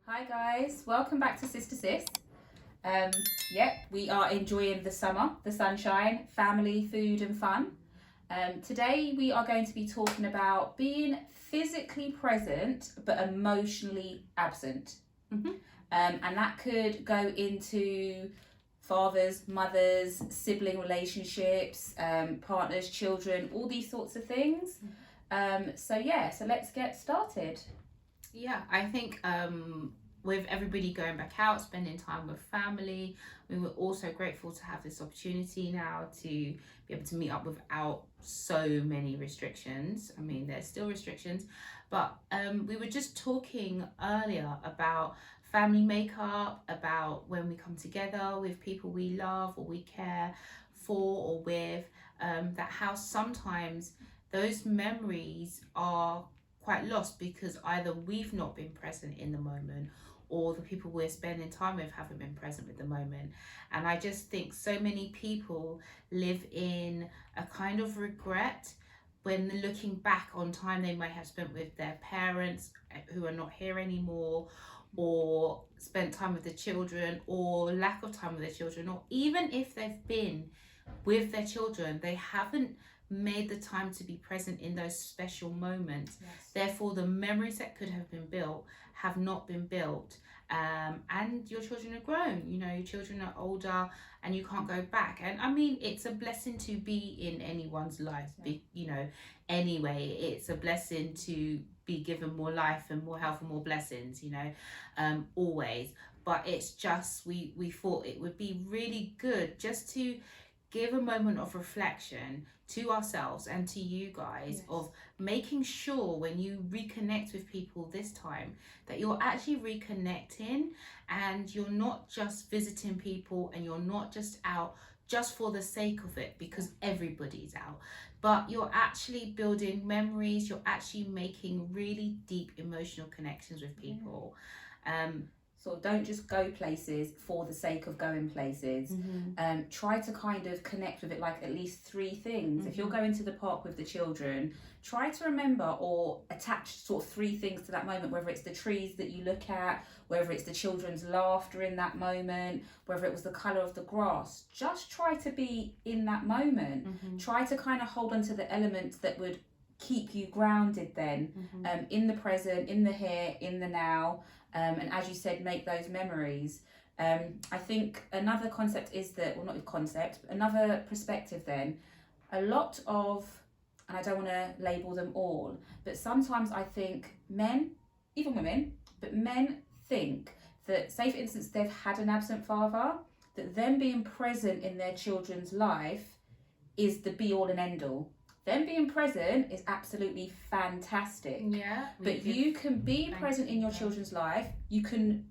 Hi guys, welcome back to Sister Sis. Um, we are enjoying the summer, the sunshine, family, food and fun. Today we are going to be talking about being physically present but emotionally absent. And that could go into fathers, mothers, sibling relationships, partners, children, all these sorts of things. So let's get started. Yeah, I think with everybody going back out, spending time with family, we were also grateful to have this opportunity now to be able to meet up without so many restrictions. I mean, there's still restrictions, but we were just talking earlier about family makeup, about when we come together with people we love or we care for or with, that how sometimes those memories are quite lost because either we've not been present in the moment or the people we're spending time with haven't been present with the moment. And I just think so many people live in a kind of regret when looking back on time they might have spent with their parents who are not here anymore, or spent time with the children, or lack of time with their children, or even if they've been with their children, they haven't made the time to be present in those special moments. Yes. Therefore, the memories that could have been built have not been built. And your children are grown, your children are older and you can't go back. And I mean, it's a blessing to be in anyone's life, anyway. It's a blessing to be given more life and more health and more blessings, always. But it's just, we thought it would be really good just to give a moment of reflection to ourselves and to you guys. Yes. Of making sure when you reconnect with people this time that you're actually reconnecting and you're not just visiting people and you're not just out just for the sake of it because everybody's out, but you're actually building memories, you're actually making really deep emotional connections with people. So don't just go places for the sake of going places. Try to kind of connect with it, like at least three things. If you're going to the park with the children, try to remember or attach sort of three things to that moment, whether it's the trees that you look at, whether it's the children's laughter in that moment, whether it was the colour of the grass. Just try to be in that moment. Try to kind of hold on to the elements that would keep you grounded then, in the present, in the here, in the now. And as you said, make those memories. I think another concept is that, well, not a concept, but another perspective then, a lot of, and I don't want to label them all, but sometimes I think men, even women, but men think that, say for instance, they've had an absent father, that them being present in their children's life is the be all and end all. Them being present is absolutely fantastic. Yeah. But you can be present in your children's life. You can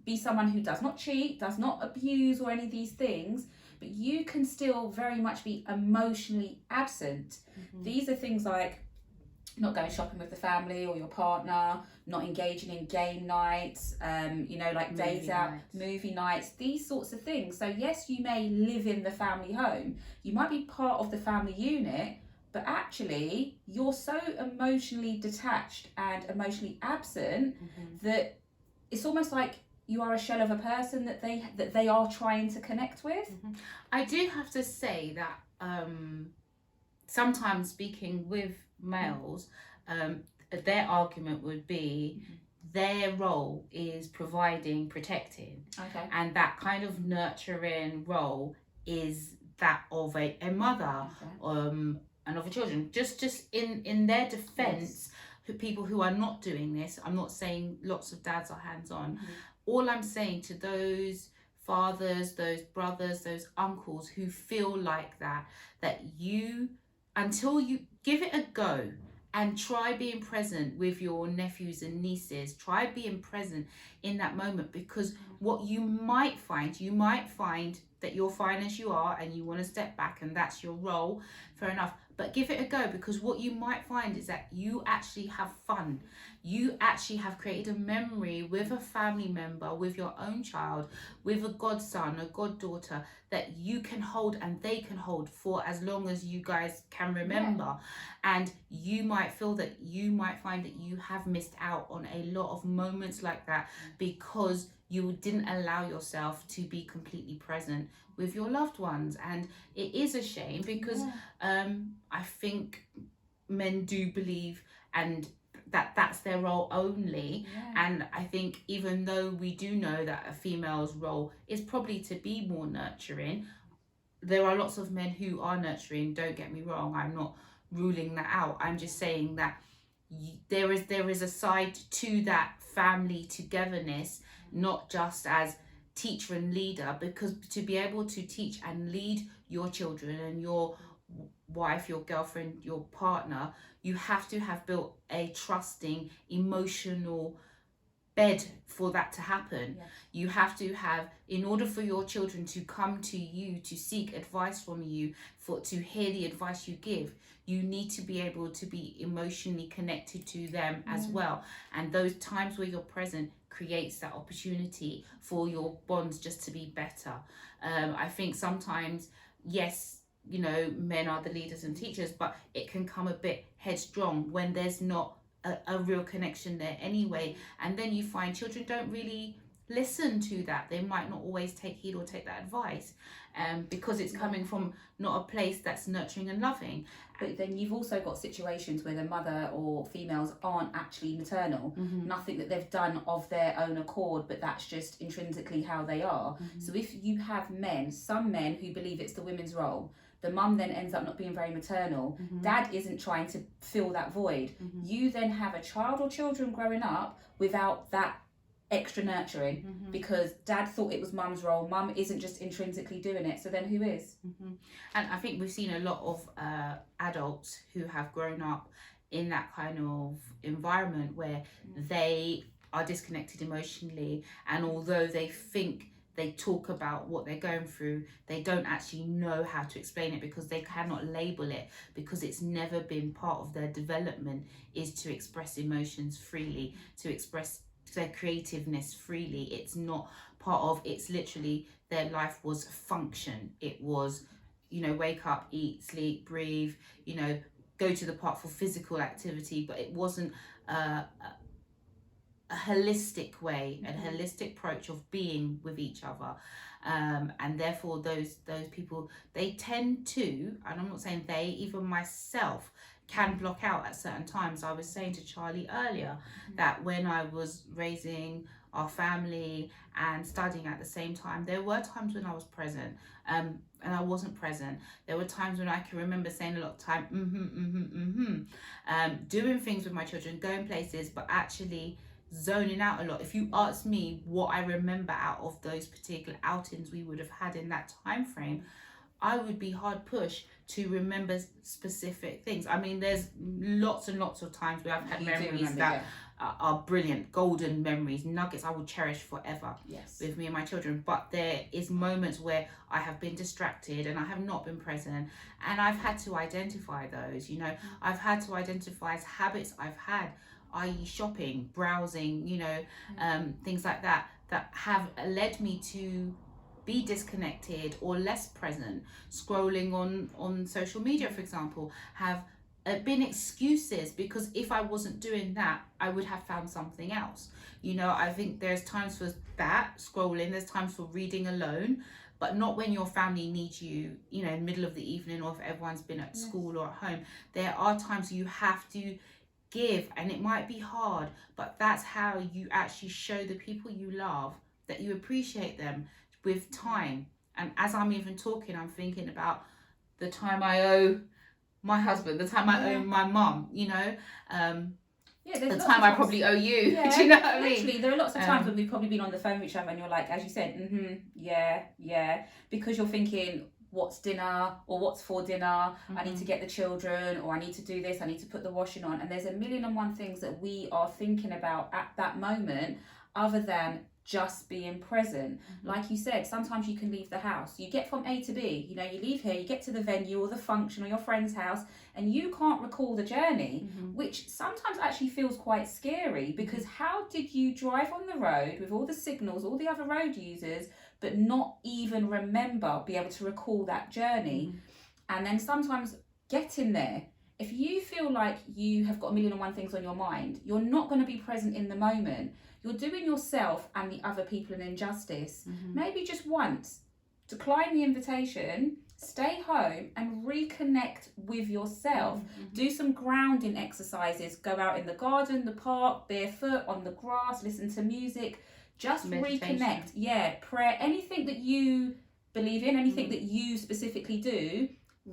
be someone who does not cheat, does not abuse or any of these things, but you can still very much be emotionally absent. These are things like not going shopping with the family or your partner, not engaging in game nights, like days out, movie nights, these sorts of things. So yes, you may live in the family home, you might be part of the family unit, but actually you're so emotionally detached and emotionally absent that it's almost like you are a shell of a person that they are trying to connect with. I do have to say that sometimes speaking with males, their argument would be their role is providing, protecting. Okay. And that kind of nurturing role is that of a mother, and of a children. Just in their defense, people who are not doing this, I'm not saying lots of dads are hands-on. All I'm saying to those fathers, those brothers, those uncles who feel like that you, until you give it a go and try being present with your nephews and nieces, try being present in that moment, because what you might find that you're fine as you are and you want to step back and that's your role, fair enough. but give it a go, because what you might find is that you actually have fun. You actually have created a memory with a family member, with your own child, with a godson, a goddaughter, that you can hold and they can hold for as long as you guys can remember. And you might find that you have missed out on a lot of moments like that because you didn't allow yourself to be completely present with your loved ones. And it is a shame, because I think men do believe and that's their role only. And I think even though we do know that a female's role is probably to be more nurturing, there are lots of men who are nurturing, don't get me wrong, I'm not ruling that out. I'm just saying that there is a side to that family togetherness, not just as teacher and leader, because to be able to teach and lead your children and your wife, your girlfriend, your partner, you have to have built a trusting emotional bed for that to happen. You have to have, in order for your children to come to you to seek advice from you, for to hear the advice you give, you need to be able to be emotionally connected to them as well. And those times where you're present creates that opportunity for your bonds just to be better. I think sometimes, yes, you know, men are the leaders and teachers, but it can come a bit headstrong when there's not a real connection there anyway. And then you find children don't really listen to that. They might not always take heed or take that advice, because it's coming from not a place that's nurturing and loving. But then you've also got situations where the mother or females aren't actually maternal. Nothing that they've done of their own accord, but that's just intrinsically how they are. So if you have some men who believe it's the women's role, the mum then ends up not being very maternal. Dad isn't trying to fill that void. You then have a child or children growing up without that extra nurturing, because dad thought it was mum's role. Mum isn't just intrinsically doing it, so then who is? And I think we've seen a lot of adults who have grown up in that kind of environment where they are disconnected emotionally, and although they think they talk about what they're going through, they don't actually know how to explain it, because they cannot label it, because it's never been part of their development is to express emotions freely, to express their creativeness freely. It's not part of, it's literally their life was function. It was, you know, wake up, eat, sleep, breathe, you know, go to the park for physical activity, but it wasn't a holistic way, a holistic approach of being with each other. And therefore those people, they tend to, and I'm not saying they, even myself, can block out at certain times. I was saying to Charlie earlier that when I was raising our family and studying at the same time, there were times when I was present, and I wasn't present. There were times when I can remember saying a lot of time, doing things with my children, going places, but actually zoning out a lot. If you ask me what I remember out of those particular outings we would have had in that time frame, I would be hard pushed to remember specific things. I mean, there's lots and lots of times where I've had memories that are brilliant, golden memories, nuggets I will cherish forever with me and my children. But there is moments where I have been distracted and I have not been present, and I've had to identify those. You know, I've had to identify habits I've had, i.e. shopping, browsing, you know, things like that have led me to be disconnected or less present. Scrolling on social media, for example, have been excuses, because if I wasn't doing that, I would have found something else. You know, I think there's times for that, scrolling, there's times for reading alone, but not when your family needs you, you know, in the middle of the evening, or if everyone's been at school or at home. There are times you have to give, and it might be hard, but that's how you actually show the people you love that you appreciate them, with time. And as I'm even talking, I'm thinking about the time I owe my husband, the time I owe my mum, you know, the time I probably owe you. Do you know what I mean? Literally, there are lots of times when we've probably been on the phone with each other and you're like, as you said, yeah, because you're thinking, what's dinner, or what's for dinner, I need to get the children, or I need to do this, I need to put the washing on, and there's a million and one things that we are thinking about at that moment, other than just being present. Like you said, sometimes you can leave the house. You get from A to B, you know, you leave here, you get to the venue or the function or your friend's house, and you can't recall the journey, which sometimes actually feels quite scary, because how did you drive on the road with all the signals, all the other road users, but not even be able to recall that journey? And then sometimes getting there, if you feel like you have got a million and one things on your mind, you're not going to be present in the moment. You're doing yourself and the other people an injustice. Maybe just once, decline the invitation, stay home and reconnect with yourself. Do some grounding exercises, go out in the garden, the park, barefoot, on the grass, listen to music, just meditation. Reconnect. Yeah, prayer, anything that you believe in, anything that you specifically do,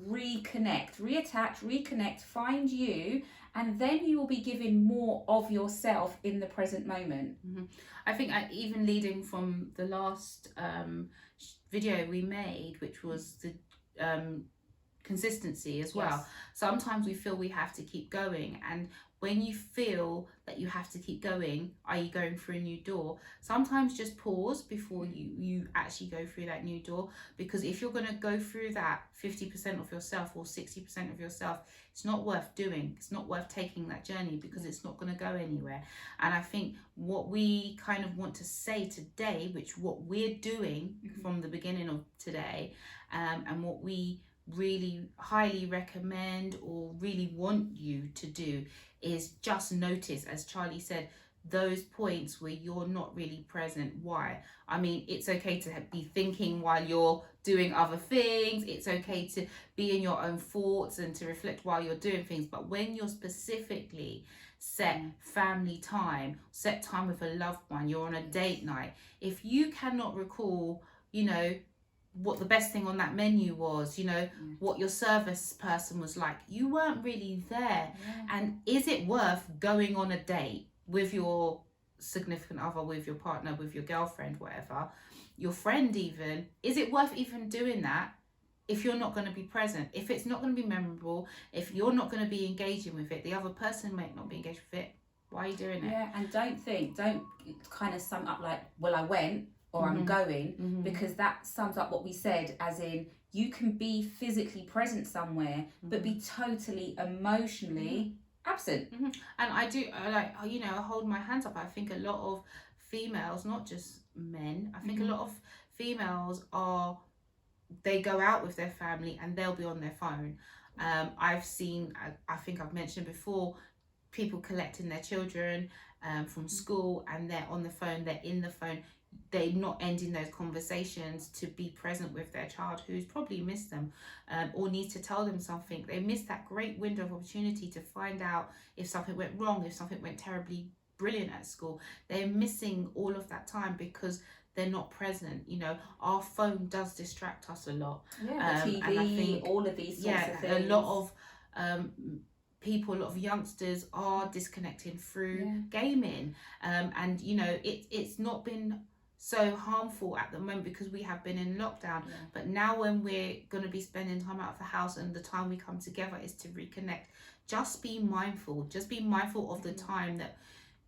reconnect, reattach, reconnect, find you, and then you will be giving more of yourself in the present moment. I think even leading from the last video we made, which was the consistency as well. Sometimes we feel we have to keep going, and when you feel that you have to keep going, are you going through a new door? Sometimes just pause before you actually go through that new door, because if you're going to go through that 50% of yourself or 60% of yourself, it's not worth doing. It's not worth taking that journey, because it's not going to go anywhere. And I think what we kind of want to say today, which what we're doing from the beginning of today, and what we really highly recommend or really want you to do, is just notice, as Charlie said, those points where you're not really present. Why? I mean, it's okay to be thinking while you're doing other things. It's okay to be in your own thoughts and to reflect while you're doing things. But when you're specifically set family time, set time with a loved one, you're on a date night, if you cannot recall, you know, what the best thing on that menu was, you know, what your service person was like, you weren't really there. And is it worth going on a date with your significant other, with your partner, with your girlfriend, whatever, your friend even? Is it worth even doing that if you're not going to be present, if it's not going to be memorable, if you're not going to be engaging with it, the other person might not be engaged with it? Why are you doing it? And don't kind of sum up like, well, I went, or I'm going, because that sums up what we said, as in, you can be physically present somewhere, but be totally emotionally absent. And I do, I hold my hands up. I think a lot of females, not just men, I think a lot of females they go out with their family and they'll be on their phone. I've seen, I think I've mentioned before, people collecting their children from school, and they're on the phone, they're in the phone. They're not ending those conversations to be present with their child who's probably missed them, or needs to tell them something. They missed that great window of opportunity to find out if something went wrong, if something went terribly brilliant at school. They're missing all of that time because they're not present. You know, our phone does distract us a lot. TV, and I think, all of these sorts of things. A lot of people, a lot of youngsters are disconnecting through gaming, and you know, it's not been so harmful at the moment because we have been in lockdown, but now when we're going to be spending time out of the house and the time we come together is to reconnect, just be mindful of the time that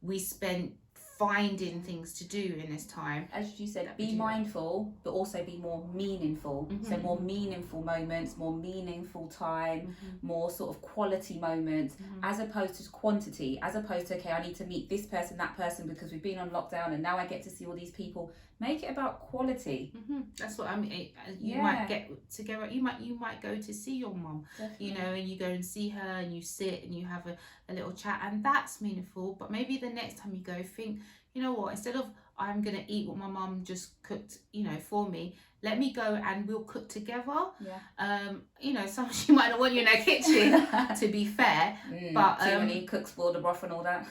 we spend finding things to do in this time. As you said, be mindful, but also be more meaningful. So more meaningful moments, more meaningful time, more sort of quality moments, as opposed to quantity, as opposed to, okay, I need to meet this person, that person, because we've been on lockdown and now I get to see all these people. Make it about quality. That's what I mean. You might get together, you might go to see your mum, you know, and you go and see her and you sit and you have a little chat, and that's meaningful. But maybe the next time you go, think, you know what, instead of I'm gonna eat what my mum just cooked, you know, for me, let me go and we'll cook together. You know, she might not want you in her kitchen, to be fair, but too many cooks for the broth and all that.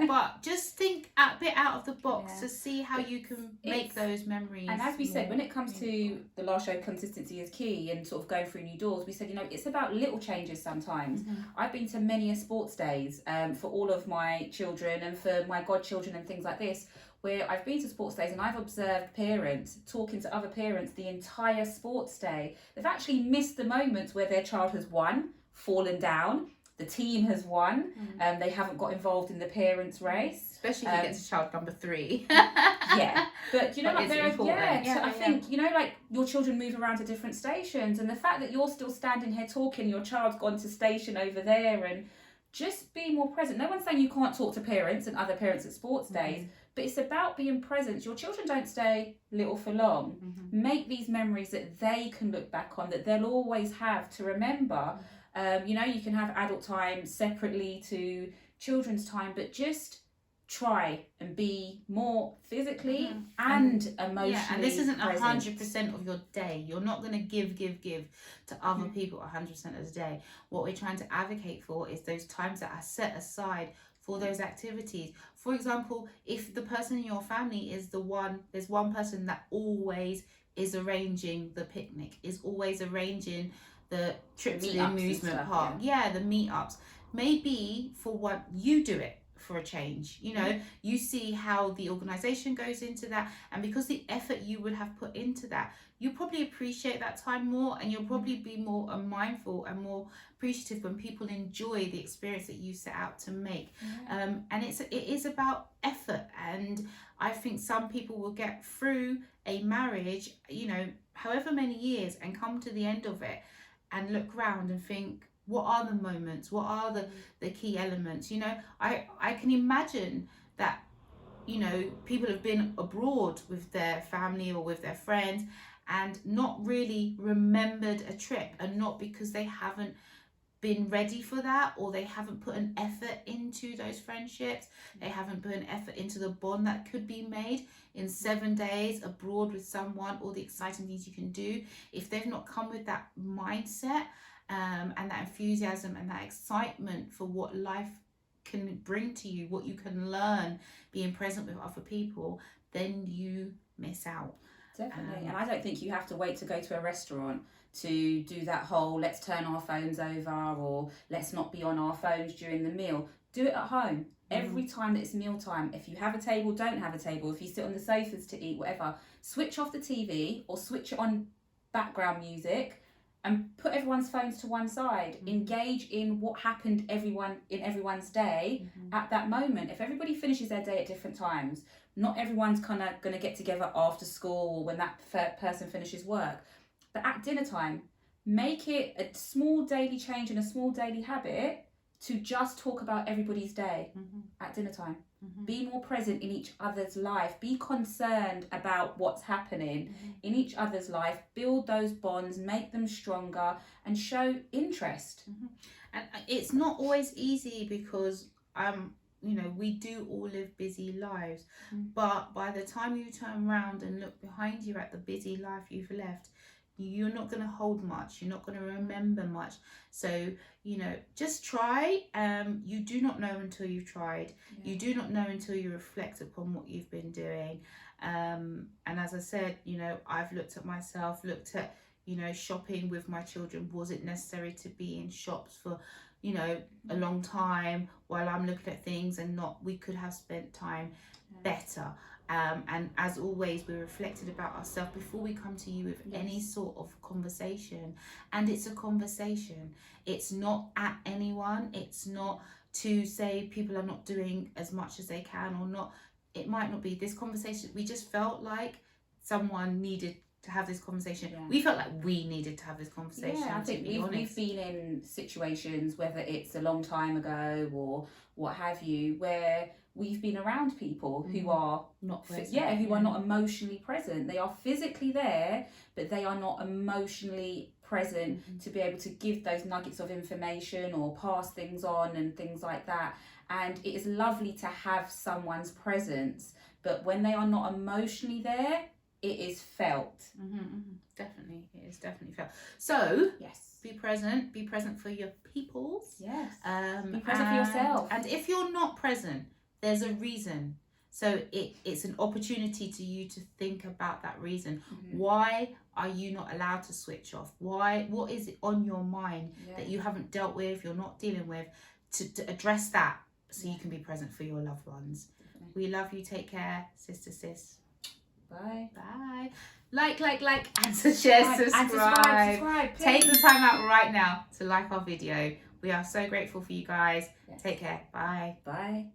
But just think a bit out of the box to see how you can make those memories. And as we said, when it comes to the last show, consistency is key, and sort of going through new doors, we said, you know, it's about little changes sometimes. I've been to many a sports days for all of my children and for my godchildren and things like this, where I've been to sports days and I've observed parents talking to other parents the entire sports day. They've actually missed the moments where their child has won, fallen down, the team has won. They haven't got involved in the parents' race. Especially if it gets to child number 3. Yeah, but you know, like I think, you know, like your children move around to different stations, and the fact that you're still standing here talking, your child's gone to station over there, and just be more present. No one's saying you can't talk to parents and other parents at sports days, but it's about being present. Your children don't stay little for long. Make these memories that they can look back on, that they'll always have to remember. You know, you can have adult time separately to children's time, but just try and be more physically and emotionally and this isn't present. 100% of your day. You're not going to give to other people 100% of the day. What we're trying to advocate for is those times that are set aside for those activities. For example, if the person in your family is there's one person that always is arranging the picnic, is always arranging the trip to the amusement park, the meetups. Maybe for what you do it for a change, you know, you see how the organization goes into that, and because the effort you would have put into that, you probably appreciate that time more, and you'll probably be more mindful and more appreciative when people enjoy the experience that you set out to make. And it is about effort, and I think some people will get through a marriage, you know, however many years, and come to the end of it and look around and think, what are the moments? What are the key elements? You know, I can imagine that, you know, people have been abroad with their family or with their friends and not really remembered a trip, and not because they haven't been ready for that, or they haven't put an effort into those friendships, they haven't put an effort into the bond that could be made in 7 days abroad with someone, all the exciting things you can do. If they've not come with that mindset and that enthusiasm and that excitement for what life can bring to you, what you can learn being present with other people, then you miss out. Definitely. And I don't think you have to wait to go to a restaurant to do that whole let's turn our phones over, or let's not be on our phones during the meal. Do it at home. Every time that it's mealtime, if you have a table, don't have a table, if you sit on the sofas to eat, whatever, switch off the TV or switch it on background music and put everyone's phones to one side. Engage in what happened in everyone's day at that moment. If everybody finishes their day at different times, not everyone's kind of going to get together after school or when that person finishes work. But at dinner time, make it a small daily change and a small daily habit to just talk about everybody's day at dinner time. Be more present in each other's life. Be concerned about what's happening in each other's life. Build those bonds, make them stronger, and show interest. And it's not always easy because you know, we do all live busy lives, but by the time you turn around and look behind you at the busy life you've left, you're not going to hold much, you're not going to remember much. So, you know, just try. You do not know until you've tried. You do not know until you reflect upon what you've been doing. And as I said, you know, I've looked at myself, looked at, you know, shopping with my children. Was it necessary to be in shops for, you know, a long time while I'm looking at things, and not, we could have spent time better. And as always, we're reflected about ourselves before we come to you with any sort of conversation. And it's a conversation. It's not at anyone. It's not to say people are not doing as much as they can or not. It might not be this conversation. We just felt like someone needed to have this conversation. We felt like we needed to have this conversation. I think we've been in situations, whether it's a long time ago or what have you, where we've been around people who are not present. Who are not emotionally present. They are physically there, but they are not emotionally present to be able to give those nuggets of information or pass things on and things like that. And it is lovely to have someone's presence, but when they are not emotionally there, it is felt. Definitely, it is definitely felt. So yes, be present for your peoples. Yes, be present for yourself. And if you're not present, there's a reason. So it's an opportunity to you to think about that reason. Why are you not allowed to switch off? What is it on your mind that you haven't dealt with, you're not dealing with, to address that so you can be present for your loved ones. We love you. Take care, sister sis. Bye. Bye. Like, and share, subscribe. Take the time out right now to like our video. We are so grateful for you guys. Yes. Take care. Bye. Bye.